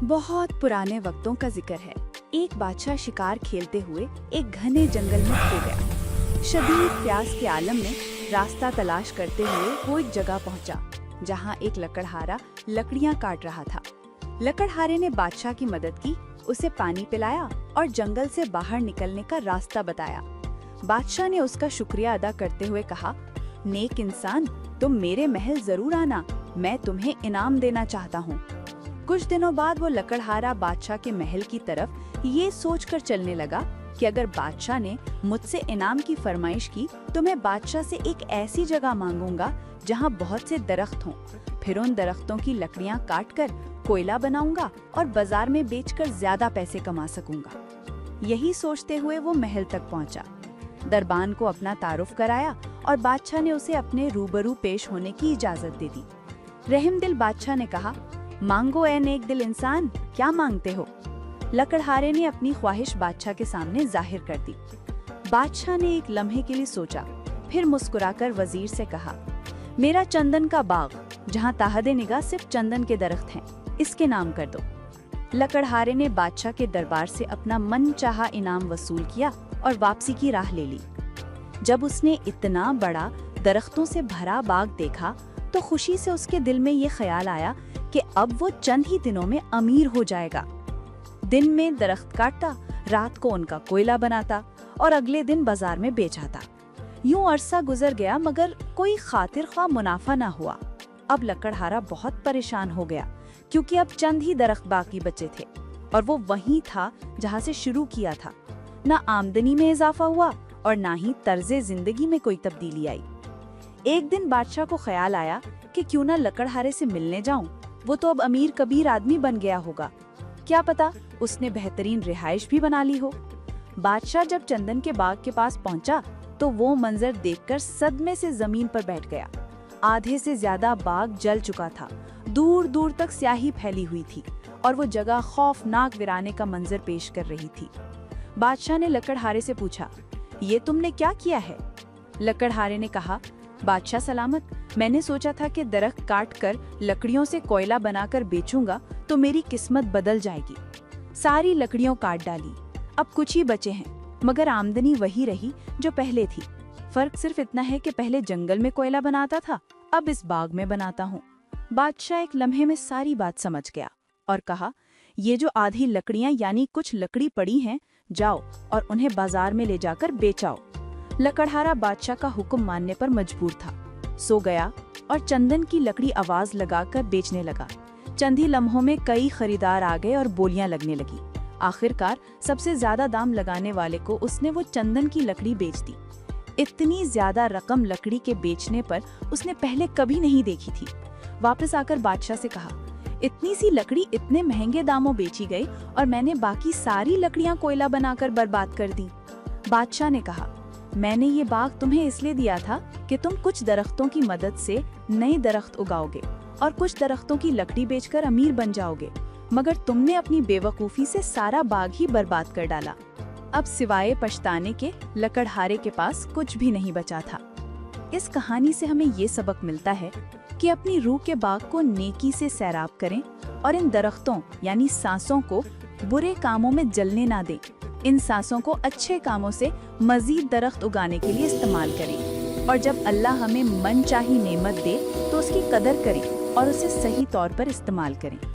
बहुत पुराने वक्तों का जिक्र है। एक बादशाह शिकार खेलते हुए एक घने जंगल में खो गया। शदीद प्यास के आलम में रास्ता तलाश करते हुए वो एक जगह पहुंचा, जहां एक लकड़हारा लकड़ियां काट रहा था। लकड़हारे ने बादशाह की मदद की, उसे पानी पिलाया और जंगल से बाहर निकलने का रास्ता बताया। बादशाह ने उसका शुक्रिया अदा करते हुए कहा, नेक इंसान, तुम मेरे महल जरूर आना, मैं तुम्हें इनाम देना चाहता हूँ। कुछ दिनों बाद वो लकड़हारा बादशाह के महल की तरफ ये सोचकर चलने लगा कि अगर बादशाह ने मुझसे इनाम की फरमाइश की तो मैं बादशाह से एक ऐसी जगह मांगूंगा जहाँ बहुत से दरख्त हों। फिर उन दरख्तों की लकड़ियाँ काटकर कोयला बनाऊंगा और बाजार में बेचकर ज्यादा पैसे कमा सकूंगा। यही सोचते हुए वो महल तक पहुंचा। दरबान को अपना तारुफ कराया और बादशाह ने उसे अपने रूबरू पेश होने की इजाजत दे दी। रहमदिल बादशाह ने कहा, मांगो ए नेक दिल इंसान, क्या मांगते हो? लकड़हारे ने अपनी ख्वाहिश बादशाह के सामने जाहिर कर दी। बादशाह ने एक लम्हे के लिए सोचा, फिर मुस्कुराकर वजीर से कहा, मेरा चंदन का बाग, जहाँ ताहदे निगाह सिर्फ चंदन के दरख्त हैं, इसके नाम कर दो। लकड़हारे ने बादशाह के दरबार से अपना मनचाहा इनाम वसूल किया और वापसी की राह ले ली। जब उसने इतना बड़ा दरख्तों से भरा बाग देखा तो खुशी से उसके दिल में ये ख्याल आया कि अब वो चंद ही दिनों में अमीर हो जाएगा। दिन में दरख्त काटता, रात को उनका कोयला बनाता और अगले दिन बाजार में बेच आता। यूं अरसा गुजर गया मगर कोई खातिर ख्वाह मुनाफा ना हुआ। अब लकड़हारा बहुत परेशान हो गया क्योंकि अब चंद ही दरख्त बाकी बचे थे और वो वहीं था जहां से शुरू किया था। ना आमदनी में इजाफा हुआ और ना ही तर्जे जिंदगी में कोई तब्दीली आई। एक दिन बादशाह को ख्याल आया कि क्यों ना लकड़हारे से मिलने जाऊं, वो तो अब अमीर कबीर आदमी बन गया होगा, क्या पता उसने बेहतरीन रिहाइश भी बना ली हो। बादशाह जब चंदन के बाग के पास पहुंचा तो वो मंजर देखकर सदमे से जमीन पर बैठ गया। आधे से ज्यादा बाग जल चुका था, दूर दूर तक स्याही फैली हुई थी और वो जगह खौफनाक वीराने का मंजर पेश कर रही थी। बादशाह ने लकड़हारे से पूछा, ये तुमने क्या किया है? लकड़हारे ने कहा, बादशाह सलामत, मैंने सोचा था कि दरख्त काटकर लकड़ियों से कोयला बनाकर बेचूंगा तो मेरी किस्मत बदल जाएगी। सारी लकड़ियों काट डाली, अब कुछ ही बचे हैं, मगर आमदनी वही रही जो पहले थी। फर्क सिर्फ इतना है कि पहले जंगल में कोयला बनाता था, अब इस बाग में बनाता हूँ। बादशाह एक लम्हे में सारी बात समझ गया और कहा, ये जो आधी लकड़ियाँ यानी कुछ लकड़ी पड़ी हैं, जाओ और उन्हें बाजार में ले जाकर बेचाओ। लकड़हारा बादशाह का हुक्म मानने पर मजबूर था, सो गया और चंदन की लकड़ी आवाज लगाकर बेचने लगा। चंद ही लम्हों में कई खरीदार आ गए और बोलियां लगने लगी। आखिरकार सबसे ज्यादा दाम लगाने वाले को उसने वो चंदन की लकड़ी बेच दी। इतनी ज्यादा रकम लकड़ी के बेचने पर उसने पहले कभी नहीं देखी थी। वापस आकर बादशाह से कहा, इतनी सी लकड़ी इतने महंगे दामों बेची गई और मैंने बाकी सारी लकड़ियां कोयला बनाकर बर्बाद कर दी। बादशाह ने कहा, मैंने ये बाग तुम्हें इसलिए दिया था कि तुम कुछ दरख्तों की मदद से नए दरख्त उगाओगे और कुछ दरख्तों की लकड़ी बेचकर अमीर बन जाओगे, मगर तुमने अपनी बेवकूफ़ी से सारा बाग ही बर्बाद कर डाला। अब सिवाय पछताने के लकड़हारे के पास कुछ भी नहीं बचा था। इस कहानी से हमें ये सबक मिलता है कि अपनी रूह के बाग को नेकी से सैराब करें और इन दरख्तों यानी सांसों को बुरे कामों में जलने ना दें। इन सांसों को अच्छे कामों से मजीद दरख्त उगाने के लिए इस्तेमाल करें और जब अल्लाह हमें मनचाही नेमत दे तो उसकी कदर करें और उसे सही तौर पर इस्तेमाल करें।